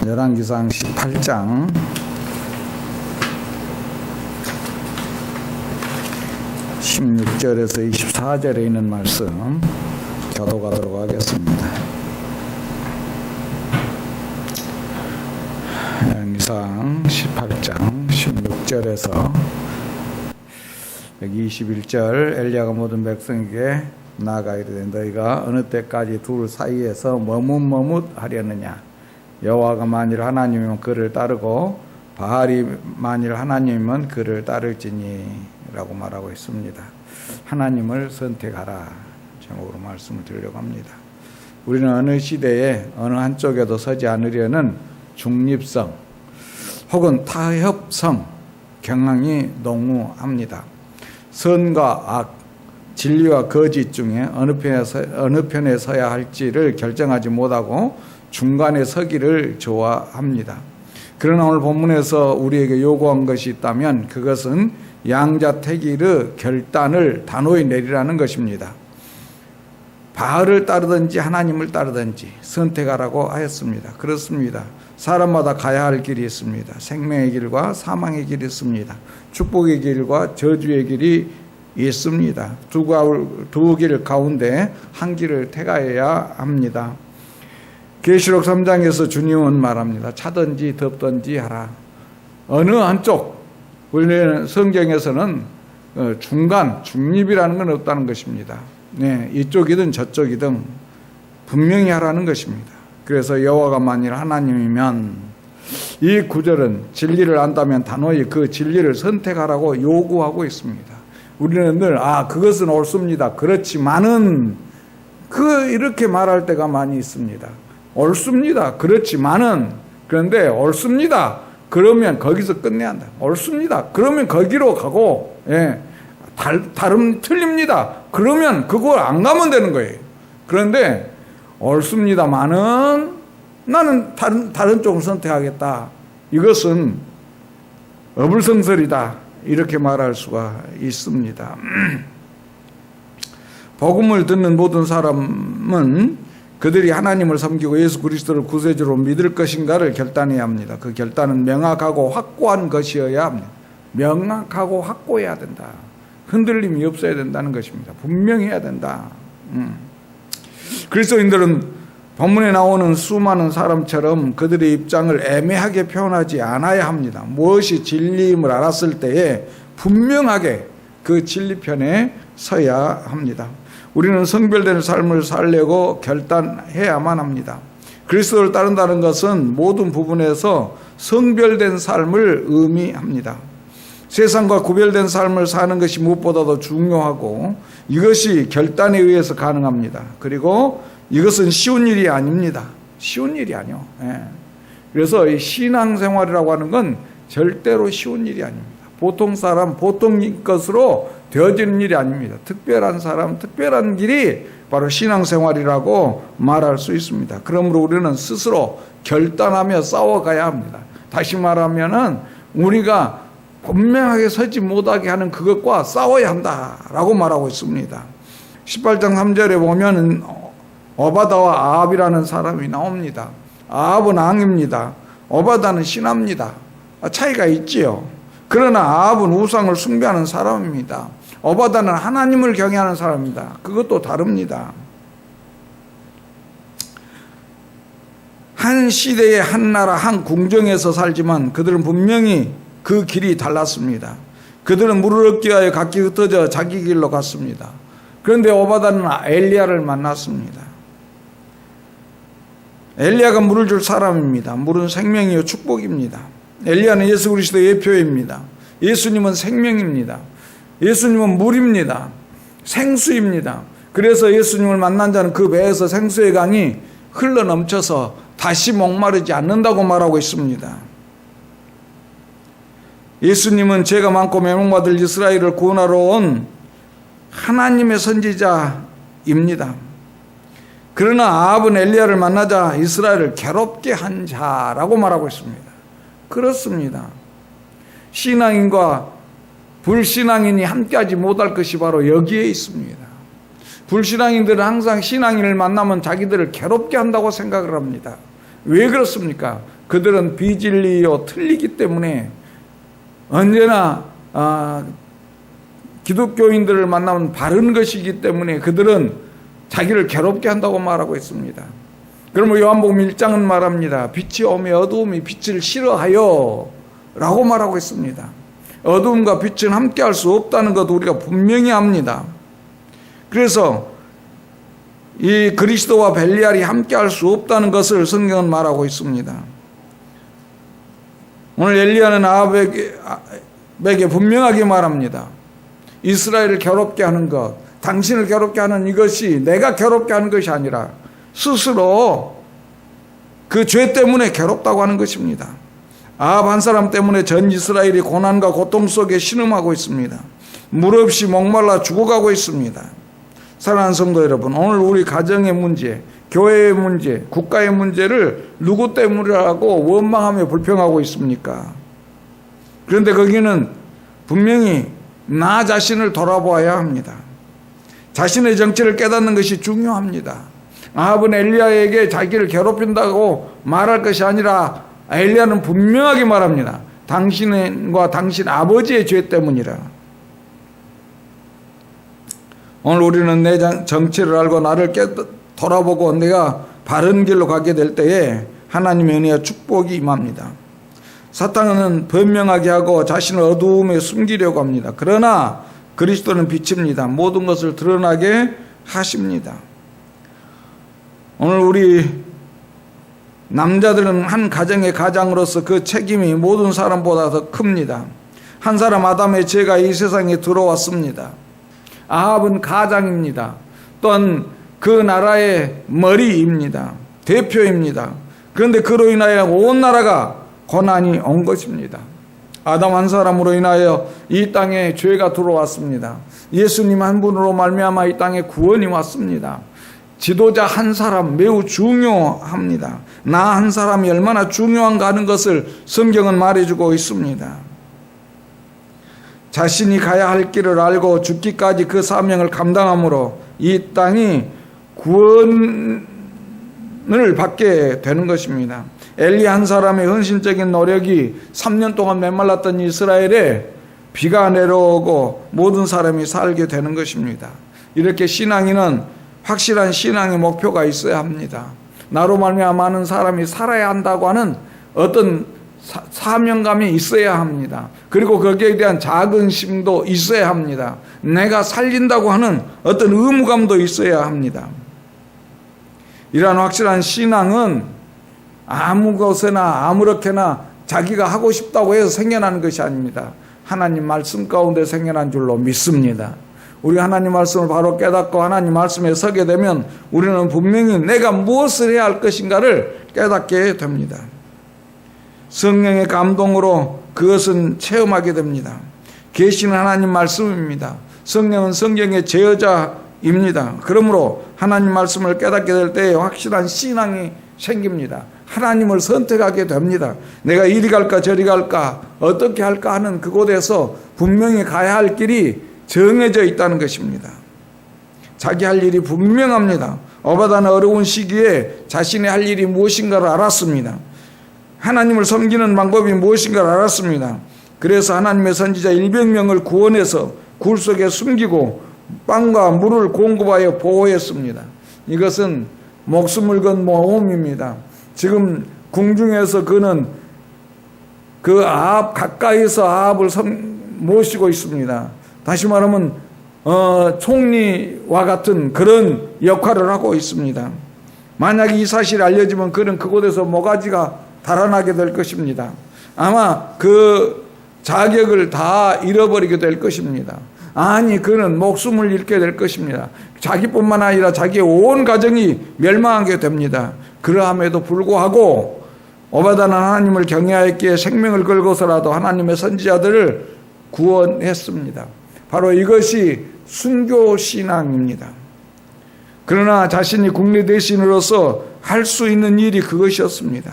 열왕기상 18장 16절에서 24절에 있는 말씀 교독하도록 하겠습니다. 열왕기상 18장 16절에서 21절 엘리야가 모든 백성에게 나아가 이르되 너희가 어느 때까지 둘 사이에서 머뭇머뭇하려느냐. 여호와가 만일 하나님이면 그를 따르고 바알이 만일 하나님이면 그를 따를지니 라고 말하고 있습니다. 하나님을 선택하라 제목으로 말씀을 드리려고 합니다. 우리는 어느 시대에 어느 한쪽에도 서지 않으려는 중립성 혹은 타협성 경향이 농후합니다. 선과 악, 진리와 거짓 중에 어느 편에 서야 할지를 결정하지 못하고 중간에 서기를 좋아합니다. 그러나 오늘 본문에서 우리에게 요구한 것이 있다면 그것은 양자택일의 결단을 단호히 내리라는 것입니다. 바알을 따르든지 하나님을 따르든지 선택하라고 하였습니다. 그렇습니다. 사람마다 가야 할 길이 있습니다. 생명의 길과 사망의 길이 있습니다. 축복의 길과 저주의 길이 있습니다. 두 길 가운데 한 길을 택하여야 합니다. 계시록 3장에서 주님은 말합니다. 차든지 덮든지 하라. 어느 한쪽, 원래 성경에서는 중립이라는 건 없다는 것입니다. 네, 이쪽이든 저쪽이든 분명히 하라는 것입니다. 그래서 여호와가 만일 하나님이면 이 구절은 진리를 안다면 단호히 그 진리를 선택하라고 요구하고 있습니다. 우리는 늘 그것은 옳습니다. 그렇지만은 이렇게 말할 때가 많이 있습니다. 옳습니다. 그렇지만은 그런데 옳습니다. 그러면 거기서 끝내야 한다. 옳습니다. 그러면 거기로 가고 틀립니다. 그러면 그걸 안 가면 되는 거예요. 그런데 옳습니다만은 나는 다른 쪽을 선택하겠다. 이것은 어불성설이다. 이렇게 말할 수가 있습니다. 복음을 듣는 모든 사람은 그들이 하나님을 섬기고 예수 그리스도를 구세주로 믿을 것인가를 결단해야 합니다. 그 결단은 명확하고 확고한 것이어야 합니다. 명확하고 확고해야 된다. 흔들림이 없어야 된다는 것입니다. 분명해야 된다. 그리스도인들은 본문에 나오는 수많은 사람처럼 그들의 입장을 애매하게 표현하지 않아야 합니다. 무엇이 진리임을 알았을 때에 분명하게 그 진리편에 서야 합니다. 우리는 성별된 삶을 살려고 결단해야만 합니다. 그리스도를 따른다는 것은 모든 부분에서 성별된 삶을 의미합니다. 세상과 구별된 삶을 사는 것이 무엇보다도 중요하고 이것이 결단에 의해서 가능합니다. 그리고 이것은 쉬운 일이 아닙니다. 쉬운 일이 아니요. 그래서 이 신앙생활이라고 하는 건 절대로 쉬운 일이 아닙니다. 보통 사람, 보통 것으로 되어지는 일이 아닙니다. 특별한 사람, 특별한 길이 바로 신앙생활이라고 말할 수 있습니다. 그러므로 우리는 스스로 결단하며 싸워가야 합니다. 다시 말하면은 우리가 분명하게 서지 못하게 하는 그것과 싸워야 한다라고 말하고 있습니다. 18장 3절에 보면 오바다와 아합이라는 사람이 나옵니다. 아합은 왕입니다. 오바다는 신하입니다. 차이가 있지요. 그러나 아합은 우상을 숭배하는 사람입니다. 오바다는 하나님을 경외하는 사람입니다. 그것도 다릅니다. 한 시대의 한 나라 한 궁정에서 살지만 그들은 분명히 그 길이 달랐습니다. 그들은 물을 얻기 위하여 각기 흩어져 자기 길로 갔습니다. 그런데 오바다는 엘리야를 만났습니다. 엘리야가 물을 줄 사람입니다. 물은 생명이요 축복입니다. 엘리야는 예수 그리스도의 예표입니다. 예수님은 생명입니다. 예수님은 물입니다. 생수입니다. 그래서 예수님을 만난 자는 그 배에서 생수의 강이 흘러넘쳐서 다시 목마르지 않는다고 말하고 있습니다. 예수님은 죄가 많고 멸망받을 이스라엘을 구원하러 온 하나님의 선지자입니다. 그러나 아합은 엘리야를 만나자 이스라엘을 괴롭게 한 자라고 말하고 있습니다. 그렇습니다. 신앙인과 불신앙인이 함께하지 못할 것이 바로 여기에 있습니다. 불신앙인들은 항상 신앙인을 만나면 자기들을 괴롭게 한다고 생각을 합니다. 왜 그렇습니까? 그들은 비진리요 틀리기 때문에 언제나 기독교인들을 만나면 바른 것이기 때문에 그들은 자기를 괴롭게 한다고 말하고 있습니다. 그러면 요한복음 1장은 말합니다. 빛이 오며 어두움이 빛을 싫어하여 라고 말하고 있습니다. 어두움과 빛은 함께 할 수 없다는 것 우리가 분명히 압니다. 그래서 이 그리스도와 벨리알이 함께 할 수 없다는 것을 성경은 말하고 있습니다. 오늘 엘리야는 아합에게 분명하게 말합니다. 이스라엘을 괴롭게 하는 것, 당신을 괴롭게 하는 이것이 내가 괴롭게 하는 것이 아니라 스스로 그 죄 때문에 괴롭다고 하는 것입니다. 아합 한 사람 때문에 전 이스라엘이 고난과 고통 속에 신음하고 있습니다. 물 없이 목말라 죽어가고 있습니다. 사랑하는 성도 여러분, 오늘 우리 가정의 문제, 교회의 문제, 국가의 문제를 누구 때문이라고 원망하며 불평하고 있습니까? 그런데 거기는 분명히 나 자신을 돌아보아야 합니다. 자신의 정체를 깨닫는 것이 중요합니다. 아합은 엘리야에게 자기를 괴롭힌다고 말할 것이 아니라 엘리야는 분명하게 말합니다. 당신과 당신 아버지의 죄 때문이라. 오늘 우리는 내 정체를 알고 나를 돌아보고 내가 바른 길로 가게 될 때에 하나님의 은혜와 축복이 임합니다. 사탄은 변명하게 하고 자신을 어두움에 숨기려고 합니다. 그러나 그리스도는 빛입니다. 모든 것을 드러나게 하십니다. 오늘 우리 남자들은 한 가정의 가장으로서 그 책임이 모든 사람보다 더 큽니다. 한 사람 아담의 죄가 이 세상에 들어왔습니다. 아합은 가장입니다. 또한 그 나라의 머리입니다. 대표입니다. 그런데 그로 인하여 온 나라가 고난이 온 것입니다. 아담 한 사람으로 인하여 이 땅에 죄가 들어왔습니다. 예수님 한 분으로 말미암아 이 땅에 구원이 왔습니다. 지도자 한 사람 매우 중요합니다. 나 한 사람이 얼마나 중요한가 하는 것을 성경은 말해주고 있습니다. 자신이 가야 할 길을 알고 죽기까지 그 사명을 감당함으로 이 땅이 구원을 받게 되는 것입니다. 엘리 한 사람의 헌신적인 노력이 3년 동안 메말랐던 이스라엘에 비가 내려오고 모든 사람이 살게 되는 것입니다. 이렇게 신앙인은 확실한 신앙의 목표가 있어야 합니다. 나로 말미암아 많은 사람이 살아야 한다고 하는 어떤 사명감이 있어야 합니다. 그리고 거기에 대한 자긍심도 있어야 합니다. 내가 살린다고 하는 어떤 의무감도 있어야 합니다. 이러한 확실한 신앙은 아무 곳에나 아무렇게나 자기가 하고 싶다고 해서 생겨나는 것이 아닙니다. 하나님 말씀 가운데 생겨난 줄로 믿습니다. 우리 하나님 말씀을 바로 깨닫고 하나님 말씀에 서게 되면 우리는 분명히 내가 무엇을 해야 할 것인가를 깨닫게 됩니다. 성령의 감동으로 그것은 체험하게 됩니다. 계시는 하나님 말씀입니다. 성령은 성경의 제어자입니다. 그러므로 하나님 말씀을 깨닫게 될 때에 확실한 신앙이 생깁니다. 하나님을 선택하게 됩니다. 내가 이리 갈까 저리 갈까 어떻게 할까 하는 그곳에서 분명히 가야 할 길이 정해져 있다는 것입니다. 자기 할 일이 분명합니다. 오바다는 어려운 시기에 자신의 할 일이 무엇인가를 알았습니다. 하나님을 섬기는 방법이 무엇인가를 알았습니다. 그래서 하나님의 선지자 100명을 구원해서 굴 속에 숨기고 빵과 물을 공급하여 보호했습니다. 이것은 목숨을 건 모험입니다. 지금 궁중에서 그는 그 아합 가까이서 아합을 모시고 있습니다. 다시 말하면 총리와 같은 그런 역할을 하고 있습니다. 만약 이 사실이 알려지면 그는 그곳에서 모가지가 달아나게 될 것입니다. 아마 그 자격을 다 잃어버리게 될 것입니다. 아니 그는 목숨을 잃게 될 것입니다. 자기뿐만 아니라 자기의 온 가정이 멸망하게 됩니다. 그러함에도 불구하고 오바다는 하나님을 경외하였기에 생명을 걸고서라도 하나님의 선지자들을 구원했습니다. 바로 이것이 순교신앙입니다. 그러나 자신이 국리 대신으로서 할 수 있는 일이 그것이었습니다.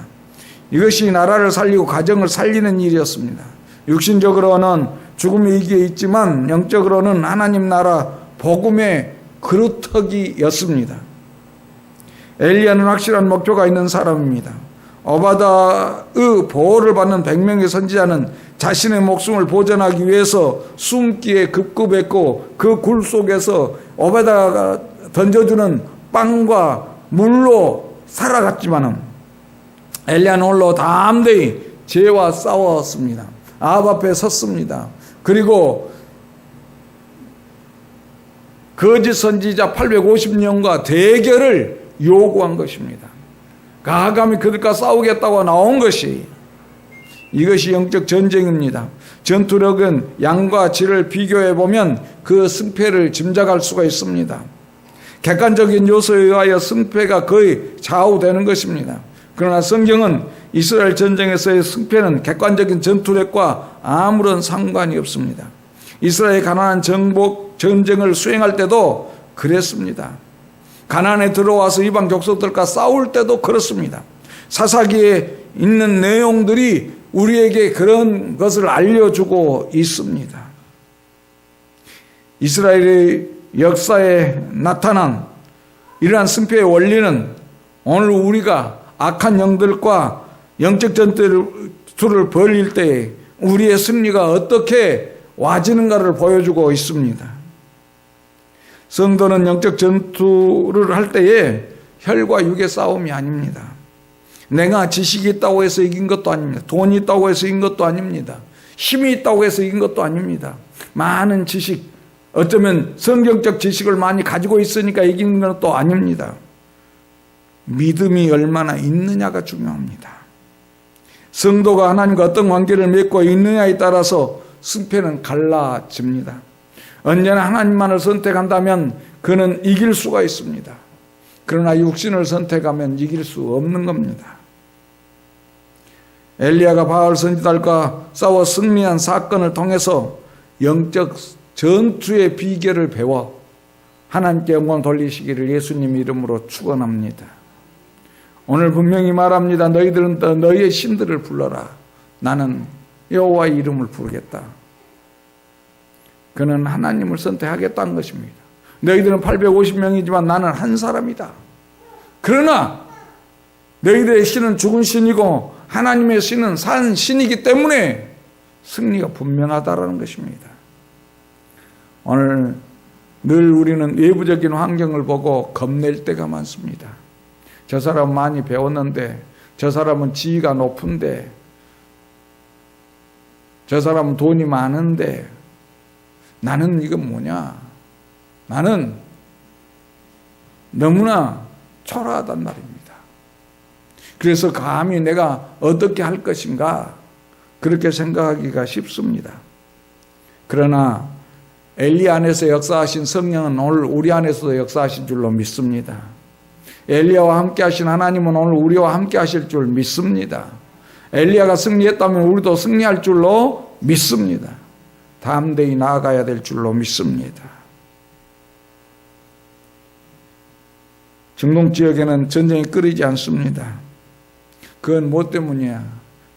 이것이 나라를 살리고 가정을 살리는 일이었습니다. 육신적으로는 죽음의 위기에 있지만 영적으로는 하나님 나라 복음의 그루터기였습니다. 엘리야는 확실한 목표가 있는 사람입니다. 오바다의 보호를 받는 100명의 선지자는 자신의 목숨을 보존하기 위해서 숨기에 급급했고 그 굴 속에서 오바다가 던져주는 빵과 물로 살아갔지만은 엘리야는 홀로 담대히 죄와 싸웠습니다. 아합 앞에 섰습니다. 그리고 거짓 선지자 850명과 대결을 요구한 것입니다. 가감히 그들과 싸우겠다고 나온 것이, 이것이 영적 전쟁입니다. 전투력은 양과 질을 비교해 보면 그 승패를 짐작할 수가 있습니다. 객관적인 요소에 의하여 승패가 거의 좌우되는 것입니다. 그러나 성경은 이스라엘 전쟁에서의 승패는 객관적인 전투력과 아무런 상관이 없습니다. 이스라엘이 가나안 정복 전쟁을 수행할 때도 그랬습니다. 가나안에 들어와서 이방 족속들과 싸울 때도 그렇습니다. 사사기에 있는 내용들이 우리에게 그런 것을 알려주고 있습니다. 이스라엘의 역사에 나타난 이러한 승패의 원리는 오늘 우리가 악한 영들과 영적 전투를 벌일 때 우리의 승리가 어떻게 와지는가를 보여주고 있습니다. 성도는 영적 전투를 할 때에 혈과 육의 싸움이 아닙니다. 내가 지식이 있다고 해서 이긴 것도 아닙니다. 돈이 있다고 해서 이긴 것도 아닙니다. 힘이 있다고 해서 이긴 것도 아닙니다. 많은 지식, 어쩌면 성경적 지식을 많이 가지고 있으니까 이기는 것도 아닙니다. 믿음이 얼마나 있느냐가 중요합니다. 성도가 하나님과 어떤 관계를 맺고 있느냐에 따라서 승패는 갈라집니다. 언제나 하나님만을 선택한다면 그는 이길 수가 있습니다. 그러나 육신을 선택하면 이길 수 없는 겁니다. 엘리야가 바알 선지자들과 싸워 승리한 사건을 통해서 영적 전투의 비결을 배워 하나님께 영광 돌리시기를 예수님 이름으로 축원합니다. 오늘 분명히 말합니다. 너희들은 너희의 신들을 불러라. 나는 여호와의 이름을 부르겠다. 그는 하나님을 선택하겠다는 것입니다. 너희들은 850명이지만 나는 한 사람이다. 그러나 너희들의 신은 죽은 신이고 하나님의 신은 산 신이기 때문에 승리가 분명하다라는 것입니다. 오늘 늘 우리는 외부적인 환경을 보고 겁낼 때가 많습니다. 저 사람은 많이 배웠는데, 저 사람은 지위가 높은데, 저 사람은 돈이 많은데 나는 이건 뭐냐? 나는 너무나 초라하단 말입니다. 그래서 감히 내가 어떻게 할 것인가 그렇게 생각하기가 쉽습니다. 그러나 엘리 안에서 역사하신 성령은 오늘 우리 안에서도 역사하신 줄로 믿습니다. 엘리야와 함께 하신 하나님은 오늘 우리와 함께 하실 줄 믿습니다. 엘리야가 승리했다면 우리도 승리할 줄로 믿습니다. 담대히 나아가야 될 줄로 믿습니다. 중동 지역에는 전쟁이 끊이지 않습니다. 그건 뭐 때문이야?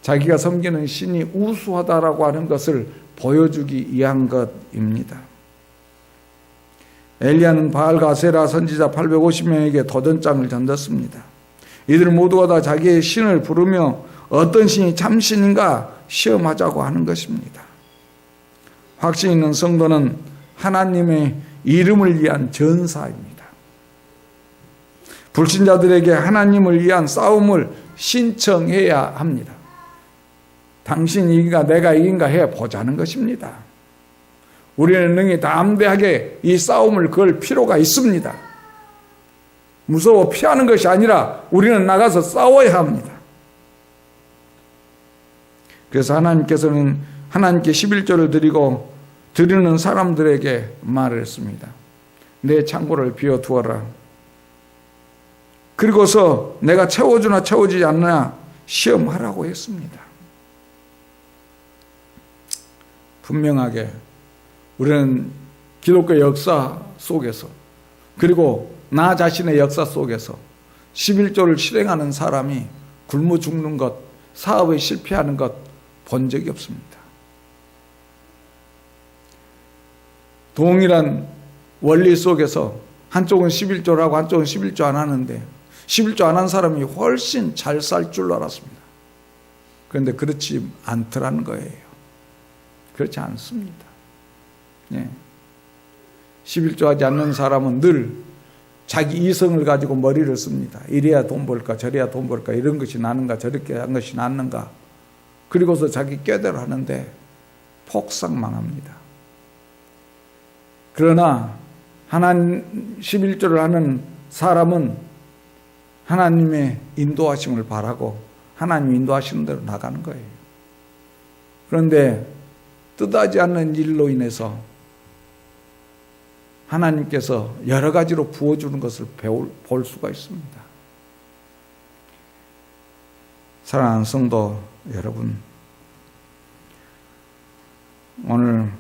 자기가 섬기는 신이 우수하다라고 하는 것을 보여주기 위한 것입니다. 엘리야는 바알과 아세라 선지자 850명에게 도전장을 던졌습니다. 이들 모두가 다 자기의 신을 부르며 어떤 신이 참신인가 시험하자고 하는 것입니다. 확신 있는 성도는 하나님의 이름을 위한 전사입니다. 불신자들에게 하나님을 위한 싸움을 신청해야 합니다. 당신이 이긴가 내가 이긴가 해보자는 것입니다. 우리는 능히 담대하게 이 싸움을 걸 필요가 있습니다. 무서워 피하는 것이 아니라 우리는 나가서 싸워야 합니다. 그래서 하나님께서는 하나님께 11조를 드리는 사람들에게 말을 했습니다. 내 창고를 비워두어라. 그리고서 내가 채워주나 채워지지 않느냐 시험하라고 했습니다. 분명하게 우리는 기독교 역사 속에서 그리고 나 자신의 역사 속에서 11조를 실행하는 사람이 굶어 죽는 것, 사업에 실패하는 것 본 적이 없습니다. 동일한 원리 속에서 한쪽은 11조라고 한쪽은 11조 안 하는데 11조 안 한 사람이 훨씬 잘 살 줄 알았습니다. 그런데 그렇지 않더라는 거예요. 그렇지 않습니다. 예. 11조 하지 않는 사람은 늘 자기 이성을 가지고 머리를 씁니다. 이래야 돈 벌까 저래야 돈 벌까 이런 것이 나는가 저렇게 한 것이 낫는가. 그리고서 자기 꾀대로 하는데 폭삭 망합니다. 그러나 하나님 11조를 하는 사람은 하나님의 인도하심을 바라고 하나님 인도하시는 대로 나가는 거예요. 그런데 뜻하지 않는 일로 인해서 하나님께서 여러 가지로 부어주는 것을 볼 수가 있습니다. 사랑하는 성도 여러분, 오늘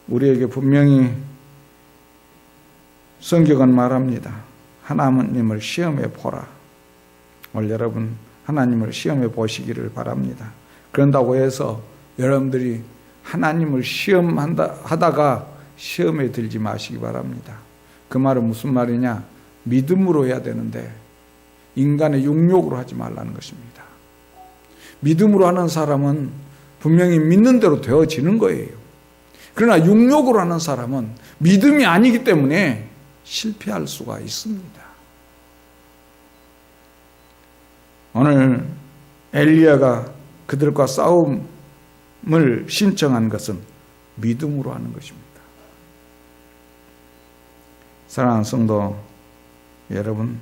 우리에게 분명히 성경은 말합니다. 하나님을 시험해 보라. 오늘 여러분 하나님을 시험해 보시기를 바랍니다. 그런다고 해서 여러분들이 하나님을 하다가 시험에 들지 마시기 바랍니다. 그 말은 무슨 말이냐? 믿음으로 해야 되는데 인간의 육력으로 하지 말라는 것입니다. 믿음으로 하는 사람은 분명히 믿는 대로 되어지는 거예요. 그러나 육력으로 하는 사람은 믿음이 아니기 때문에 실패할 수가 있습니다. 오늘 엘리야가 그들과 싸움을 신청한 것은 믿음으로 하는 것입니다. 사랑하는 성도 여러분,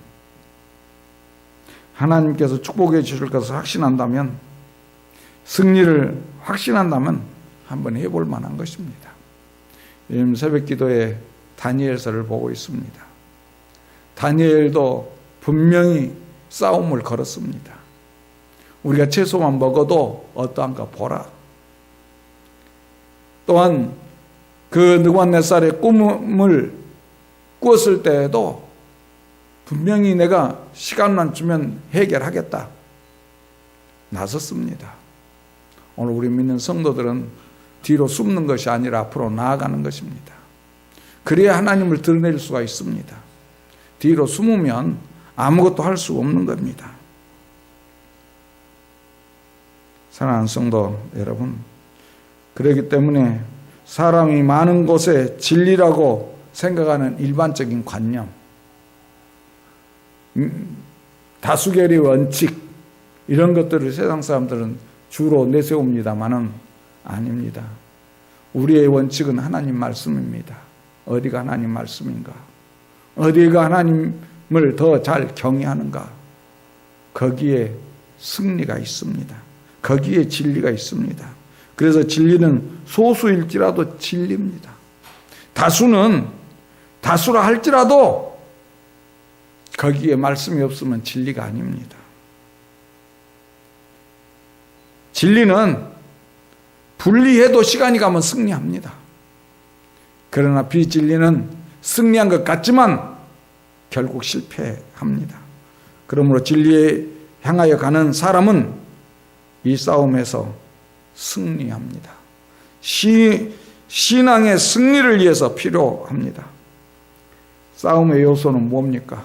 하나님께서 축복해 주실 것을 확신한다면, 승리를 확신한다면 한번 해볼 만한 것입니다. 요즘 새벽 기도에 다니엘서를 보고 있습니다. 다니엘도 분명히 싸움을 걸었습니다. 우리가 채소만 먹어도 어떠한가 보라. 또한 그 느부갓네살의 꿈을 꾸었을 때에도 분명히 내가 시간만 주면 해결하겠다 나섰습니다. 오늘 우리 믿는 성도들은 뒤로 숨는 것이 아니라 앞으로 나아가는 것입니다. 그래야 하나님을 드러낼 수가 있습니다. 뒤로 숨으면 아무것도 할 수 없는 겁니다. 사랑하는 성도 여러분, 그렇기 때문에 사람이 많은 곳에 진리라고 생각하는 일반적인 관념, 다수결의 원칙, 이런 것들을 세상 사람들은 주로 내세웁니다만은 아닙니다. 우리의 원칙은 하나님 말씀입니다. 어디가 하나님 말씀인가? 어디가 하나님을 더 잘 경외하는가? 거기에 승리가 있습니다. 거기에 진리가 있습니다. 그래서 진리는 소수일지라도 진리입니다. 다수라 할지라도 거기에 말씀이 없으면 진리가 아닙니다. 진리는 분리해도 시간이 가면 승리합니다. 그러나 비진리는 승리한 것 같지만 결국 실패합니다. 그러므로 진리에 향하여 가는 사람은 이 싸움에서 승리합니다. 신앙의 승리를 위해서 필요합니다. 싸움의 요소는 뭡니까?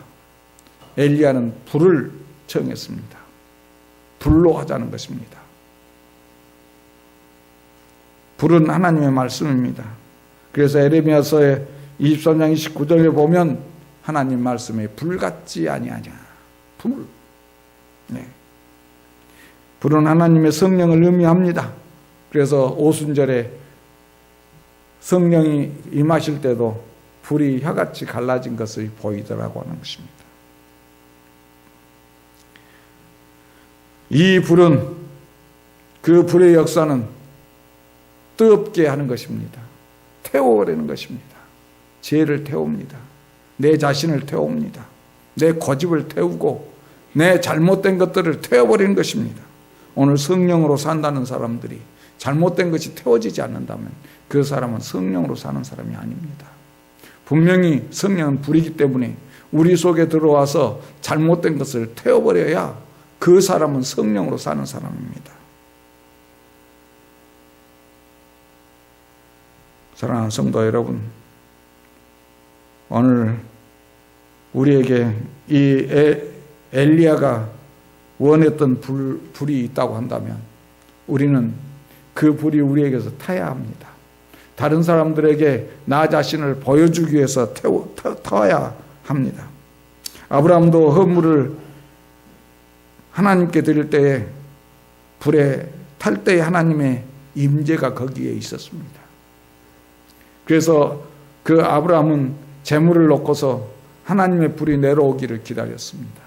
엘리야는 불을 청했습니다. 불로 하자는 것입니다. 불은 하나님의 말씀입니다. 그래서 에레미야서의 23장 29절에 보면 하나님 말씀에 불 같지 아니하냐. 불. 네. 불은 하나님의 성령을 의미합니다. 그래서 오순절에 성령이 임하실 때도 불이 혀같이 갈라진 것을 보이더라고 하는 것입니다. 이 불은, 그 불의 역사는 뜨겁게 하는 것입니다. 태워버리는 것입니다. 죄를 태웁니다. 내 자신을 태웁니다. 내 고집을 태우고 내 잘못된 것들을 태워버리는 것입니다. 오늘 성령으로 산다는 사람들이 잘못된 것이 태워지지 않는다면 그 사람은 성령으로 사는 사람이 아닙니다. 분명히 성령은 불이기 때문에 우리 속에 들어와서 잘못된 것을 태워버려야 그 사람은 성령으로 사는 사람입니다. 사랑하는 성도 여러분, 오늘 우리에게 이 엘리야가 원했던 불이 있다고 한다면 우리는 그 불이 우리에게서 타야 합니다. 다른 사람들에게 나 자신을 보여주기 위해서 타야 합니다. 아브라함도 헌물을 하나님께 드릴 때에 불에 탈 때에 하나님의 임재가 거기에 있었습니다. 그래서 그 아브라함은 제물을 놓고서 하나님의 불이 내려오기를 기다렸습니다.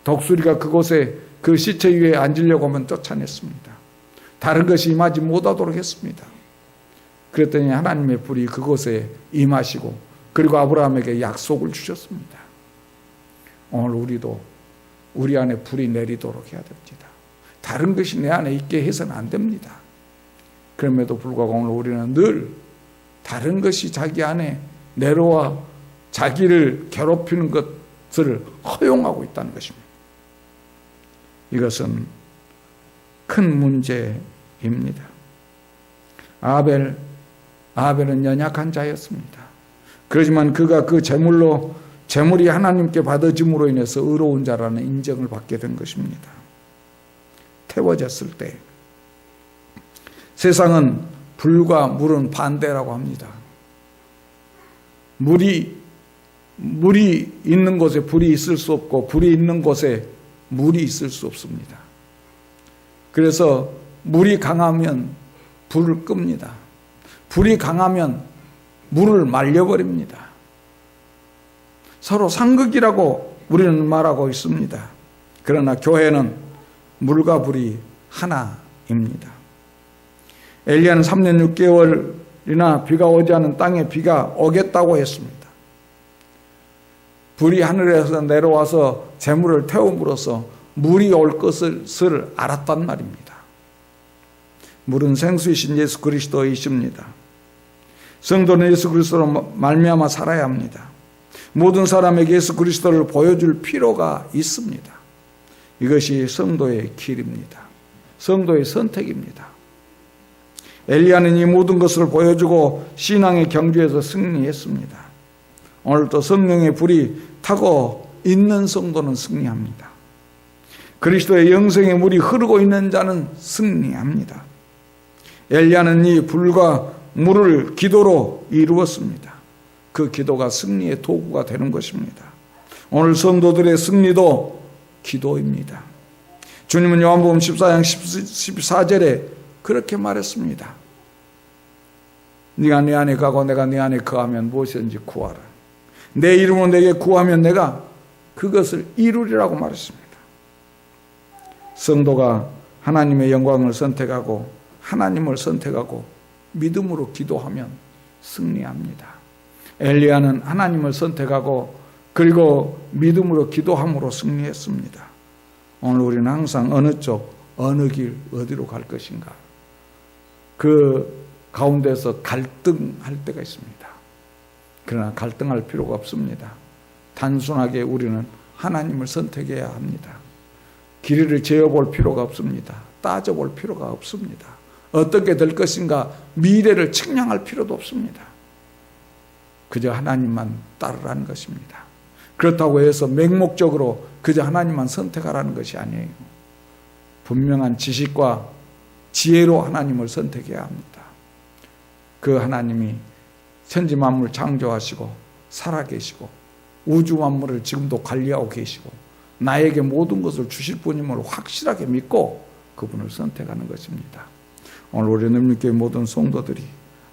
독수리가 그곳에 그 시체 위에 앉으려고 하면 쫓아냈습니다. 다른 것이 임하지 못하도록 했습니다. 그랬더니 하나님의 불이 그곳에 임하시고 그리고 아브라함에게 약속을 주셨습니다. 오늘 우리도 우리 안에 불이 내리도록 해야 됩니다. 다른 것이 내 안에 있게 해서는 안 됩니다. 그럼에도 불구하고 오늘 우리는 늘 다른 것이 자기 안에 내려와 자기를 괴롭히는 것을 허용하고 있다는 것입니다. 이것은 큰 문제입니다. 아벨은 연약한 자였습니다. 그렇지만 그가 그 제물이 하나님께 받아짐으로 인해서 의로운 자라는 인정을 받게 된 것입니다. 태워졌을 때 세상은 불과 물은 반대라고 합니다. 물이 있는 곳에 불이 있을 수 없고 불이 있는 곳에 물이 있을 수 없습니다. 그래서 물이 강하면 불을 끕니다. 불이 강하면 물을 말려버립니다. 서로 상극이라고 우리는 말하고 있습니다. 그러나 교회는 물과 불이 하나입니다. 엘리야는 3년 6개월이나 비가 오지 않은 땅에 비가 오겠다고 했습니다. 불이 하늘에서 내려와서 재물을 태움으로써 물이 올 것을 알았단 말입니다. 물은 생수이신 예수 그리스도이십니다. 성도는 예수 그리스도로 말미암아 살아야 합니다. 모든 사람에게 예수 그리스도를 보여줄 필요가 있습니다. 이것이 성도의 길입니다. 성도의 선택입니다. 엘리야는 이 모든 것을 보여주고 신앙의 경주에서 승리했습니다. 오늘도 성령의 불이 타고 있는 성도는 승리합니다. 그리스도의 영생의 물이 흐르고 있는 자는 승리합니다. 엘리야는 이 불과 물을 기도로 이루었습니다. 그 기도가 승리의 도구가 되는 것입니다. 오늘 성도들의 승리도 기도입니다. 주님은 요한복음 14장 14절에 그렇게 말했습니다. 네가 내 안에 가고 내가 네 안에 거하면 무엇이든지 구하라. 내 이름으로 내게 구하면 내가 그것을 이루리라고 말했습니다. 성도가 하나님의 영광을 선택하고 하나님을 선택하고 믿음으로 기도하면 승리합니다. 엘리야는 하나님을 선택하고 그리고 믿음으로 기도함으로 승리했습니다. 오늘 우리는 항상 어느 쪽, 어느 길, 어디로 갈 것인가 그 가운데서 갈등할 때가 있습니다. 그러나 갈등할 필요가 없습니다. 단순하게 우리는 하나님을 선택해야 합니다. 길이를 재어볼 필요가 없습니다. 따져볼 필요가 없습니다. 어떻게 될 것인가 미래를 측량할 필요도 없습니다. 그저 하나님만 따르라는 것입니다. 그렇다고 해서 맹목적으로 그저 하나님만 선택하라는 것이 아니에요. 분명한 지식과 지혜로 하나님을 선택해야 합니다. 그 하나님이 천지 만물을 창조하시고 살아계시고 우주 만물을 지금도 관리하고 계시고 나에게 모든 것을 주실 분임을 확실하게 믿고 그분을 선택하는 것입니다. 오늘 우리 능력교회 모든 성도들이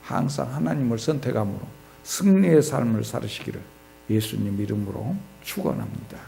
항상 하나님을 선택함으로 승리의 삶을 살으시기를 예수님 이름으로 축원합니다.